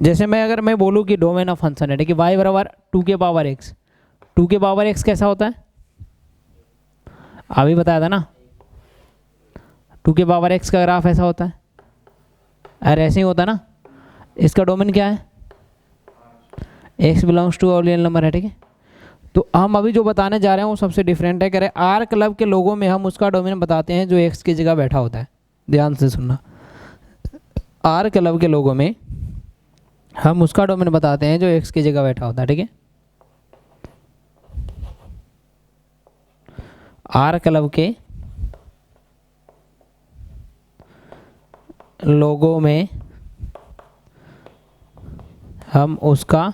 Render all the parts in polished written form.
जैसे अगर मैं बोलूँ कि डोमेन ऑफ फंक्शन है, ठीक है, y बराबर 2 के पावर x, 2 के पावर x कैसा होता है, अभी बताया था ना, 2 के पावर x का ग्राफ ऐसा होता है, अरे ऐसे ही होता है ना। इसका डोमेन क्या है, x belongs to all real number है, ठीक है। तो हम अभी जो बताने जा रहे हैं वो सबसे डिफरेंट है। कह रहे आर क्लब के लोगों में हम उसका डोमेन बताते हैं जो x की जगह बैठा होता है। ध्यान से सुनना, आर क्लब के लोगों में हम उसका डोमेन बताते हैं जो x की जगह बैठा होता है, ठीक है। आर क्लब के लोगों में हम उसका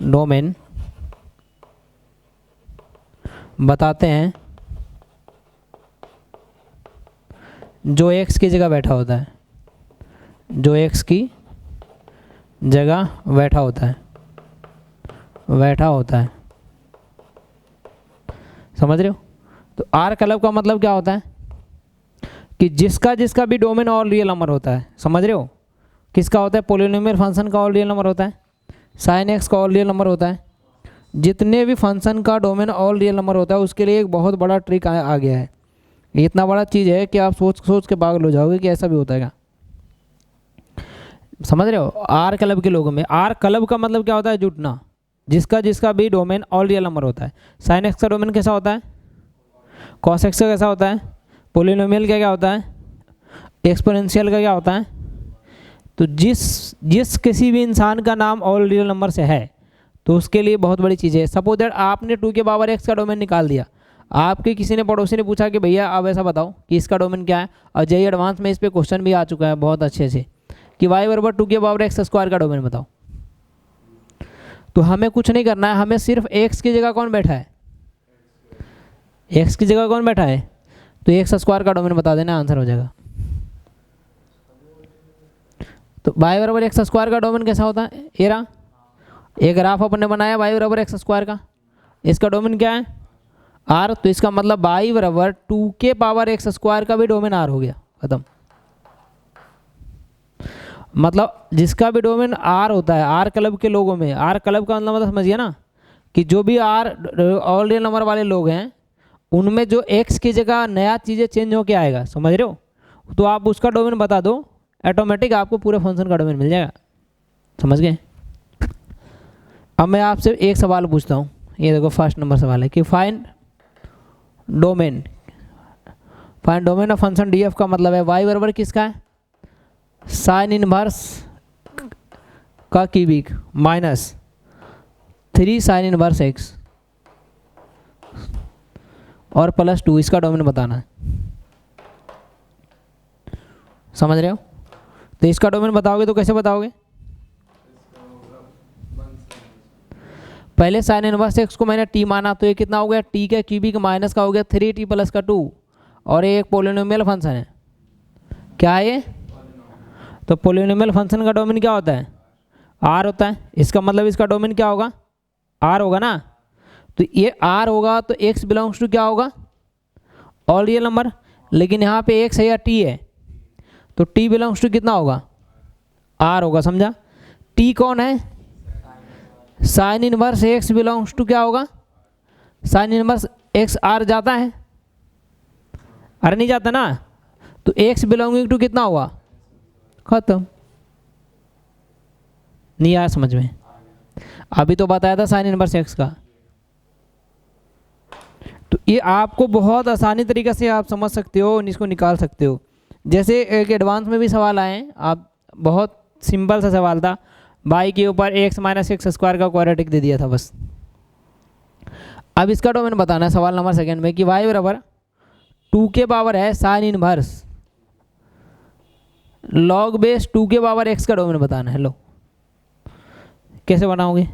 डोमेन बताते हैं जो x की जगह बैठा होता है, जो x की जगह बैठा होता है, समझ रहे हो। तो आर क्लब का मतलब क्या होता है कि जिसका भी डोमेन ऑल रियल नंबर होता है, समझ रहे हो। किसका होता है, पोलिनोमियल फंक्शन का ऑल रियल नंबर होता है, साइन एक्स का ऑल रियल नंबर होता है। जितने भी फंक्शन का डोमेन ऑल रियल नंबर होता है उसके लिए एक बहुत बड़ा ट्रिक आ गया है। ये इतना बड़ा चीज़ है कि आप सोच के पागल हो जाओगे कि ऐसा भी होता है क्या, समझ रहे हो। आर क्लब के लोगों में, आर क्लब का मतलब क्या होता है, जुटना। जिसका भी डोमेन ऑल रियल नंबर होता है। साइन एक्स का डोमेन कैसा होता है, कॉस एक्स का कैसा होता है, पोलिनोमियल का क्या होता है, एक्सपोनेंशियल का क्या होता है। तो जिस किसी भी इंसान का नाम ऑल रियल नंबर से है तो उसके लिए बहुत बड़ी चीज़ है। सपोज दैट आपने 2 के पावर x का डोमेन निकाल दिया, आपके किसी ने पड़ोसी ने पूछा कि भैया आप ऐसा बताओ कि इसका डोमेन क्या है, और जेईई एडवांस में इस पर क्वेश्चन भी आ चुका है बहुत अच्छे से कि y बराबर 2 के पावर x स्क्वायर का डोमेन बताओ। तो हमें कुछ नहीं करना है, हमें सिर्फ x की जगह कौन बैठा है, x की जगह कौन बैठा है, तो x स्क्वायर का डोमेन बता देना, आंसर हो जाएगा। तो y बराबर एक्स स्क्वायर का डोमेन कैसा होता है, एरा एक ग्राफ अपन ने बनाया y बराबर एक्स स्क्वायर का, इसका डोमेन क्या है r। तो इसका मतलब y बराबर 2 के पावर एक्स स्क्वायर का भी डोमेन r हो गया, खत्म। मतलब जिसका भी डोमेन r होता है, आर क्लब के लोगों में, आर क्लब का मतलब समझिए ना कि जो भी r ऑल रियल नंबर वाले लोग हैं उनमें जो x की जगह नया चीज़ें चेंज होके आएगा, समझ रहे हो। तो आप उसका डोमेन बता दो, ऑटोमेटिक आपको पूरे फंक्शन का डोमेन मिल जाएगा, समझ गए। अब मैं आपसे एक सवाल पूछता हूँ, ये देखो फर्स्ट नंबर सवाल है कि find domain of function D F का मतलब है y बराबर किसका है, साइन इनवर्स का cubic minus 3 sine inverse x और प्लस 2, इसका डोमेन बताना है, समझ रहे हो। तो इसका डोमेन बताओगे तो कैसे बताओगे, पहले साइन इनवर्स एक्स को मैंने टी माना तो ये कितना हो गया, टी का क्यूबिक माइनस का हो गया 3t प्लस का 2, और ये एक पोलिनोमियल फंक्शन है, क्या है ये। तो पोलिनोमियल फंक्शन का डोमेन क्या होता है, आर होता है। इसका मतलब इसका डोमेन क्या होगा, आर होगा ना। तो ये आर होगा तो एक्स बिलोंग्स टू क्या होगा, ऑल रियल नंबर। लेकिन यहाँ पे एक्स है या टी है, तो टी बिलोंग्स टू कितना होगा, आर होगा, समझा। टी कौन है, sine inverse x belongs to क्या होगा, साइन इनवर्स एक्स आर जाता है, अरे नहीं जाता ना। तो एक्स बिलोंगिंग टू कितना हुआ, खत्म। नहीं आया समझ में, अभी तो बताया था साइन इनवर्स एक्स का। तो ये आपको बहुत आसानी तरीके से आप समझ सकते हो, इसको निकाल सकते हो। जैसे एक एडवांस में भी सवाल आए, आप बहुत सिंपल सा सवाल था, y के ऊपर x माइनस एक्स स्क्वायर का क्वाड्रेटिक दे दिया था बस। अब इसका डोमेन बताना है सवाल नंबर सेकंड में कि y बराबर 2 के पावर है साइन इनवर्स लॉग बेस 2 के पावर x का डोमेन बताना है। लो कैसे बनाओगे,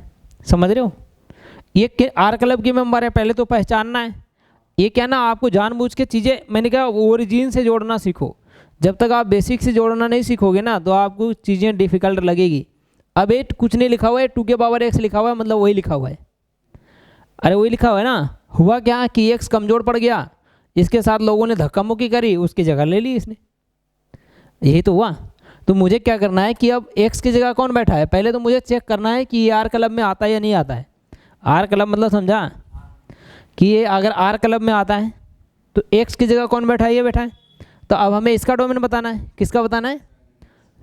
समझ रहे हो। ये आर क्लब के मेंबर है, पहले तो पहचानना है। ये क्या ना, आपको जानबूझ के चीज़ें, मैंने कहा ओरिजिन से जोड़ना सीखो। जब तक आप बेसिक से जोड़ना नहीं सीखोगे ना तो आपको चीज़ें डिफिकल्ट लगेगी। अब ये कुछ नहीं लिखा हुआ है, 2 के पावर x लिखा हुआ है, मतलब वही लिखा हुआ है, अरे वही लिखा हुआ है ना। हुआ क्या कि x कमज़ोर पड़ गया, इसके साथ लोगों ने धक्का मुक्की करी, उसकी जगह ले ली इसने, यही तो हुआ। तो मुझे क्या करना है कि अब एक्स की जगह कौन बैठा है, पहले तो मुझे चेक करना है कि ये आर क्लब में आता है या नहीं आता है। आर क्लब मतलब समझा कि ये अगर आर क्लब में आता है तो एक्स की जगह कौन बैठा है, ये बैठा है। तो अब हमें इसका डोमेन बताना है, किसका बताना है,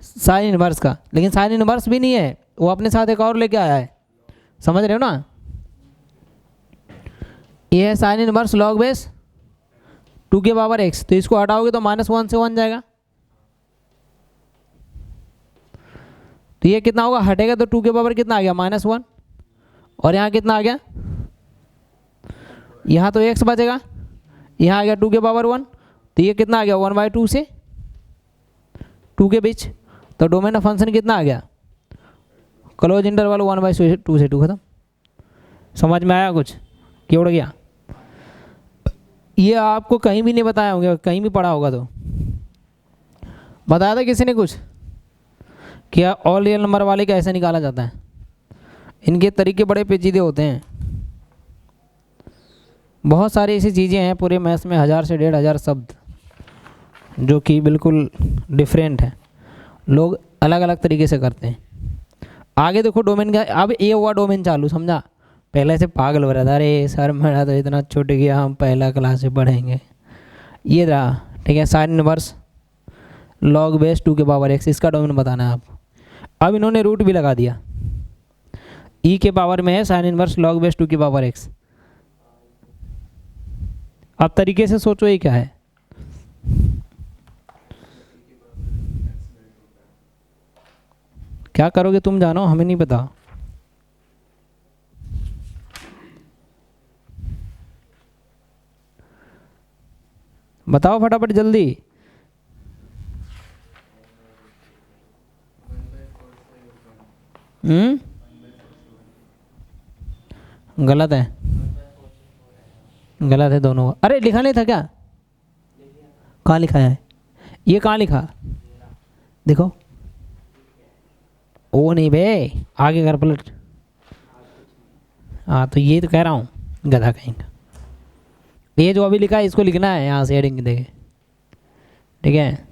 साइन इनवर्स का। लेकिन साइन इनवर्स भी नहीं है, वो अपने साथ एक और लेके आया है, समझ रहे हो ना। ये है साइन इनवर्स लॉग बेस 2 के पावर एक्स, तो इसको हटाओगे तो -1 से 1 जाएगा। तो ये कितना होगा, हटेगा तो 2 के पावर कितना आ गया, -1। और यहाँ कितना आ गया, यहाँ तो एक्स बचेगा, यहाँ आ गया 2 के पावर 1। तो ये कितना आ गया, 1/2 से 2 के बीच। तो डोमेन ऑफ फंक्शन कितना आ गया, क्लोज इंटरवल 1/2 से 2 खत्म। समझ में आया कुछ कि उड़ गया। ये आपको कहीं भी नहीं बताया होगा, कहीं भी पढ़ा होगा तो बताया था किसी ने कुछ, क्या ऑल रियल नंबर वाले कैसे निकाला जाता है। इनके तरीके बड़े पेचीदे होते हैं। बहुत सारी ऐसी चीज़ें हैं पूरे मैथ्स में, 1000 से 1500 शब्द जो कि बिल्कुल डिफरेंट है, लोग अलग अलग तरीके से करते हैं। आगे देखो डोमेन का, अब ये हुआ डोमेन चालू, समझा। पहले से पागल हो रहा था, अरे सर मेरा तो इतना छूट गया, हम पहला क्लास से पढ़ेंगे। ये रहा, ठीक है, साइन इनवर्स लॉग बेस 2 के पावर एक्स, इसका डोमेन बताना है आप। अब इन्होंने रूट भी लगा दिया, ई के पावर में है साइन इनवर्स लॉग बेस 2 की पावर एक्स। अब तरीके से सोचो ये क्या है। क्या करोगे तुम जानो, हमें नहीं पता। बताओ फटाफट जल्दी। गलत है, गलत है दोनों। अरे लिखा नहीं था क्या, कहाँ लिखा है, ये कहाँ लिखा, देखो। ओ नहीं बे, आगे कर पलट। हाँ तो ये तो कह रहा हूँ, गधा कहीं का। ये जो अभी लिखा है इसको लिखना है यहाँ से हेडिंग देके, ठीक है।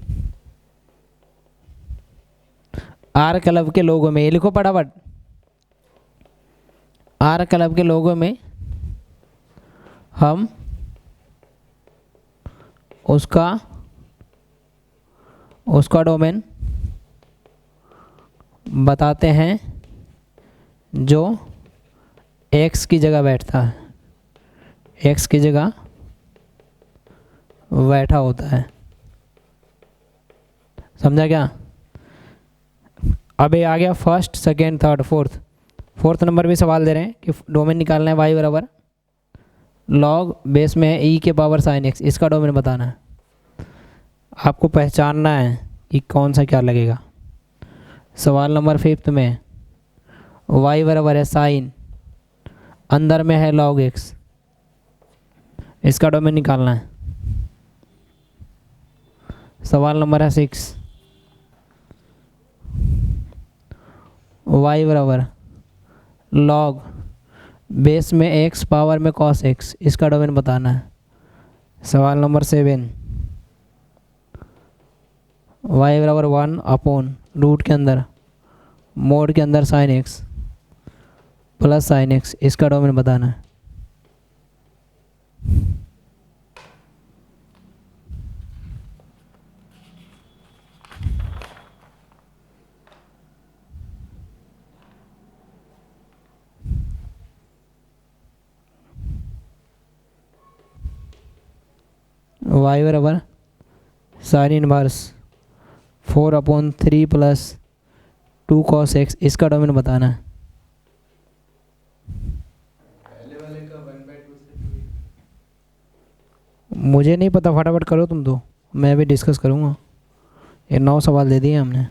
आर क्लब के लोगों में ये लिखो फटाफट, आर क्लब के लोगों में हम उसका डोमेन बताते हैं जो एक्स की जगह बैठता है, एक्स की जगह बैठा होता है। समझा क्या। अब ये आ गया first, second, third, fourth number भी सवाल दे रहे हैं कि डोमेन निकालना है वाई बराबर लॉग बेस में है ई के पावर साइन एक्स, इसका डोमेन बताना है। आपको पहचानना है कि कौन सा क्या लगेगा। सवाल नंबर 5 में वाई बराबर है साइन, अंदर में है लॉग एक्स, इसका डोमेन निकालना है। सवाल नंबर है 6, वाई बराबर लॉग बेस में एक्स पावर में कॉस एक्स, इसका डोमेन बताना है। सवाल नंबर 7, वाई बराबर 1/रूट के अंदर मोड के अंदर sine x plus sine x, इसका डोमेन बताना है। वाई बराबर sine inverse 4/3 plus 2 cos x, इसका डोमेन बताना है। मुझे नहीं पता, फटाफट करो तुम तो, मैं भी डिस्कस करूँगा। ये 9 सवाल दे दिए हमने।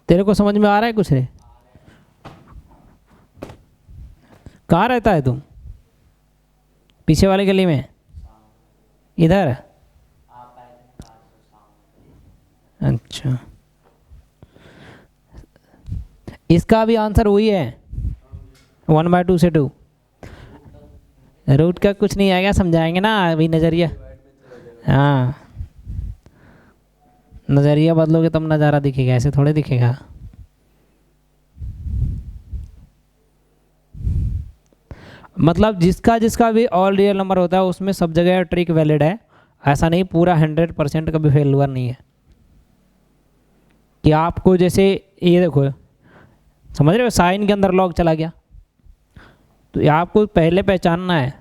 तेरे को समझ में आ रहा है कुछ रे। कहाँ रहता है तुम, पीछे वाली गली में, इधर। अच्छा, इसका भी आंसर वही है, 1/2 से 2। रूट का कुछ नहीं आएगा, समझाएंगे ना अभी नज़रिया। हाँ, नज़रिया बदलोगे तब नज़ारा दिखेगा, ऐसे थोड़े दिखेगा। मतलब जिसका जिसका भी ऑल रियल नंबर होता है उसमें सब जगह ट्रिक वैलिड है। ऐसा नहीं पूरा 100% कभी फेलुअर नहीं है कि आपको जैसे ये देखो, समझ रहे हो, साइन के अंदर लॉग चला गया, तो ये आपको पहले पहचानना है।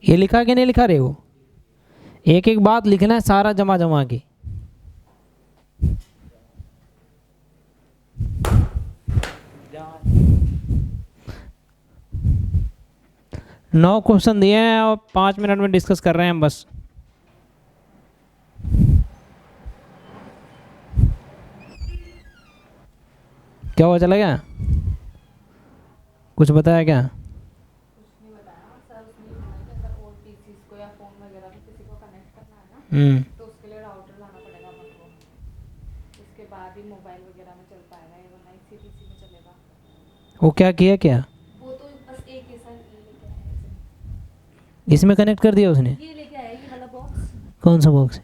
ये लिखा कि नहीं लिखा रहे हो? एक एक बात लिखना है सारा जमा जमा के। नौ क्वेश्चन दिए हैं और 5 मिनट में डिस्कस कर रहे हैं बस। क्या हुआ, चला गया? कुछ बताया क्या? तो उसके लिए राउटर लाना पड़ेगा हमको, उसके बाद ही मोबाइल वगैरह में चल पाएगा, ये वरना इसी पीसी में चलेगा। वो क्या किया क्या? वो तो बस एक ही सर ये लेके आया है इसमें कनेक्ट कर दिया उसने? ये लेके आया ये वाला बॉक्स। कौन सा बॉक्स?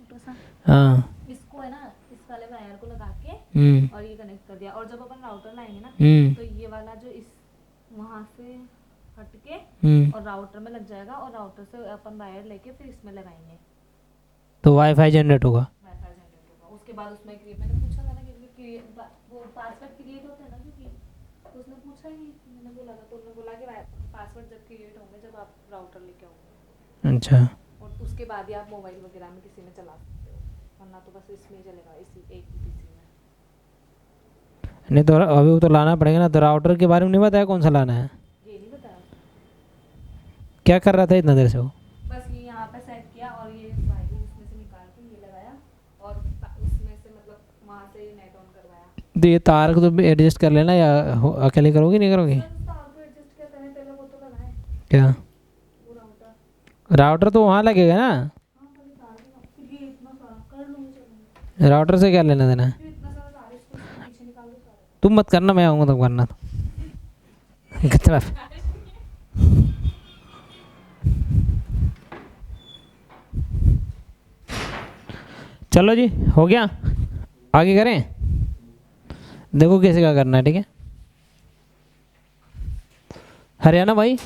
हाँ, इसको है ना, इस वाले वायर को लगा के और ये कनेक्ट कर दिया। और जब अपन राउटर लाएंगे ना तो ये वाला जो इस वहाँ से हट के और राउटर में लग जाएगा, और राउटर से अपन वायर लेके फिर इसमें लगाएंगे तो वाईफाई जनरेट होगा। वाईफाई जनरेट होगा। उसके बाद उसमें मैंने पूछा था ना कि वो पासवर्ड क्रिएट होते हैं ना, क्योंकि तो उसने पूछा ही नहीं, मैंने बोला था तो उन्होंने बोला कि पासवर्ड जब क्रिएट होंगे जब आप राउटर लेके आओगे। अच्छा, और उसके बाद ही आप मोबाइल वगैरह में किसी में चला सकते हो, वरना तो बस इसमें ही चलेगा, इसी एक ही पीसी में। नहीं तो अभी वो तो लाना पड़ेगा ना। तो राउटर के बारे में नहीं बताया कौन सा लाना है? ये नहीं बताया। क्या कर रहा था इतना देर से वो? बस ये यहाँ पे सेट किया और ये वायर इसमें से निकाल के ये लगाया और उसमें से मतलब वहाँ से नेट ऑन करवाया। तो ये तार को तो एडजस्ट कर लेना, या अकेले करोगी नहीं करोगी? तार को एडजस्ट क्या करें, पहले वो तो लगाएं क्या वो राउटर। राउटर तो वहाँ लगेगा ना। हाँ पहले तार को फिर ये इतना सारा कर लूँगी, चलूँगी राउटर से क्या लेना देना है? फिर इतना सारा तार इसको पीछे निकाल दो सारा। तुम मत करना, मैं आऊँगा तो करना तो कितना। चलो जी, हो गया, आगे करें। देखो कैसे क्या करना है, ठीक है? हरियाणा भाई,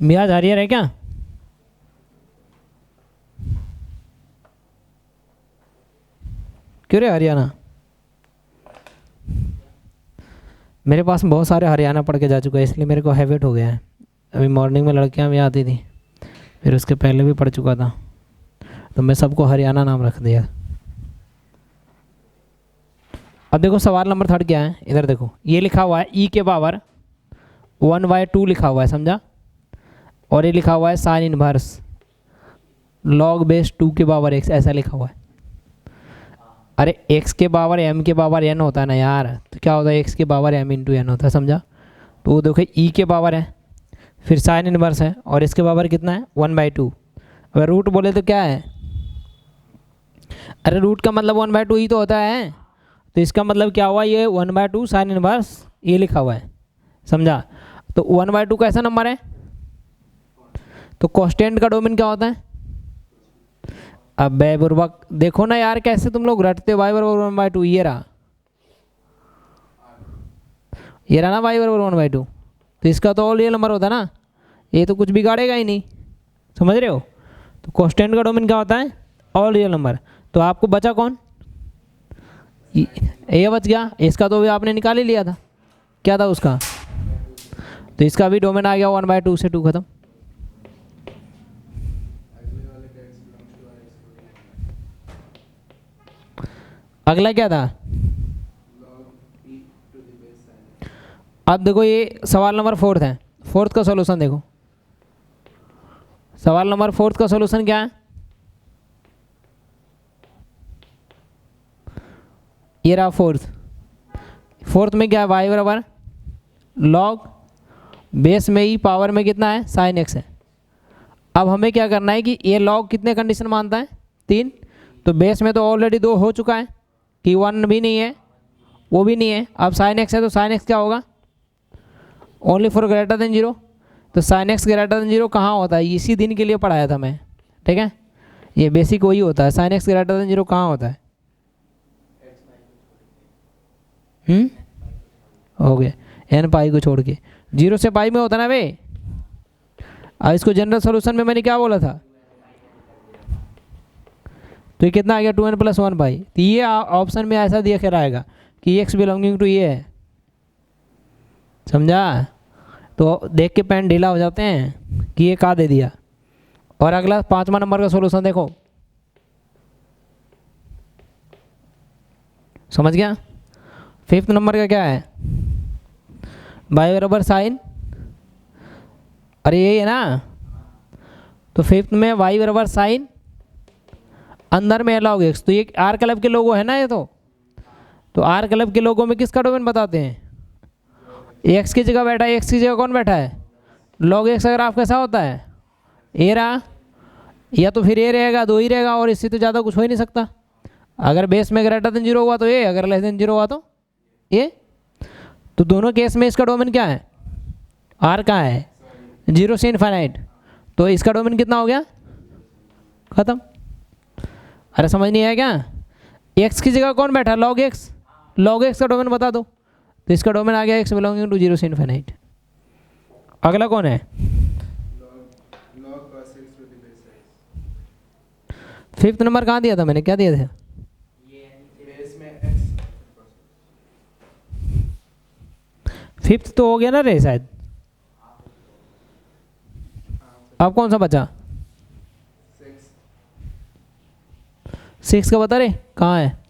मियाज हरियर है क्या? क्यों रे हरियाणा? मेरे पास बहुत सारे हरियाणा पढ़ के जा चुका है, इसलिए मेरे को हैबिट हो गया है। अभी मॉर्निंग में लड़कियां भी आती थी, फिर उसके पहले भी पढ़ चुका था, तो मैं सबको हरियाणा नाम रख दिया। अब देखो सवाल नंबर 3 क्या है, इधर देखो, ये लिखा हुआ है e के पावर 1/2 लिखा हुआ है, समझा? और ये लिखा हुआ है साइन इनवर्स log बेस 2 के पावर x, ऐसा लिखा हुआ है। अरे x के पावर m के पावर n होता है ना यार, तो क्या होता है x के पावर m इंटू n होता है, समझा? तो वो देखो e के पावर है, फिर साइन इनवर्स है, और इसके पावर कितना है 1/2। अगर रूट बोले तो क्या है? अरे रूट का मतलब 1/2 ही तो होता है, तो इसका मतलब क्या हुआ, ये 1/2 साइन इनवर्स ये लिखा हुआ है, समझा? तो 1/2 कैसा नंबर है? तो कांस्टेंट का डोमेन क्या होता है? अब बुर्बक देखो ना यार, कैसे तुम लोग रटते हो। y बराबर 1/2, ये रहा ना y बराबर 1/2, तो इसका तो ऑल रियल नंबर होता ना, ये तो कुछ बिगाड़ेगा ही नहीं, समझ रहे हो? तो कांस्टेंट का डोमेन क्या होता है? All real number. तो आपको बचा कौन? ए बच गया, इसका तो भी आपने निकाल ही लिया था, क्या था उसका, तो इसका भी डोमेन आ गया 1/2 से 2 खत्म। अगला क्या था, अब देखो ये सवाल नंबर 4 है, 4th का सॉल्यूशन देखो, सवाल नंबर 4 का सॉल्यूशन क्या है, ये रहा 4th में क्या है, y बराबर लॉग बेस में ही पावर में कितना है साइन x है। अब हमें क्या करना है कि ये लॉग कितने कंडीशन मानता है 3, तो बेस में तो ऑलरेडी 2 हो चुका है कि 1 भी नहीं है वो भी नहीं है, अब साइन x है तो साइन x क्या होगा, ओनली फॉर ग्रेटर देन 0, तो साइन x ग्रेटर देन 0 कहाँ होता है, इसी दिन के लिए पढ़ाया था मैं, ठीक है, ये बेसिक वही होता है, साइन x ग्रेटर देन 0 कहाँ होता है, हो गया n पाई को छोड़ के, 0 से पाई में होता ना भाई। अब इसको जनरल सॉल्यूशन में मैंने क्या बोला था, तो ये कितना आ गया 2n + 1 पाई, तो ये ऑप्शन में ऐसा दिया कर आएगा कि x बिलोंगिंग टू ये है, समझा, तो देख के पेन ढीला हो जाते हैं कि ये कहाँ दे दिया। और अगला 5वां नंबर का सॉल्यूशन देखो, समझ गया। 5th नंबर का क्या है, y बराबर साइन, अरे यही है ना, तो 5th में y बराबर साइन अंदर में लॉग x, तो ये आर क्लब के लोगो है ना, ये तो आर क्लब के लोगों में किसका डोमेन बताते हैं, x की जगह बैठा है, x की जगह कौन बैठा है लॉग x, अगर आप कैसा होता है ए रहा, या तो फिर ए रहेगा 2 ही रहेगा, और इससे तो ज़्यादा कुछ हो ही नहीं सकता, अगर बेस में ग्रेटर देन 0 हुआ तो ए, अगर लेस देन 0 हुआ तो ए, तो दोनों केस में इसका डोमेन क्या है, आर कहाँ है 0 से इनफाइनाइट, तो इसका डोमेन कितना हो गया खत्म। अरे समझ नहीं आया क्या, x की जगह कौन बैठा लॉग x, लॉग x का डोमेन बता दो, तो इसका डोमेन आ गया x बिलोंगिंग टू 0 से इनफाइनाइट। अगला कौन है, 5th नंबर कहाँ दिया था मैंने, क्या दिया था, फिफ्थ तो हो गया ना रे शायद, अब कौन सा बचा 6 का बता रहे कहाँ है,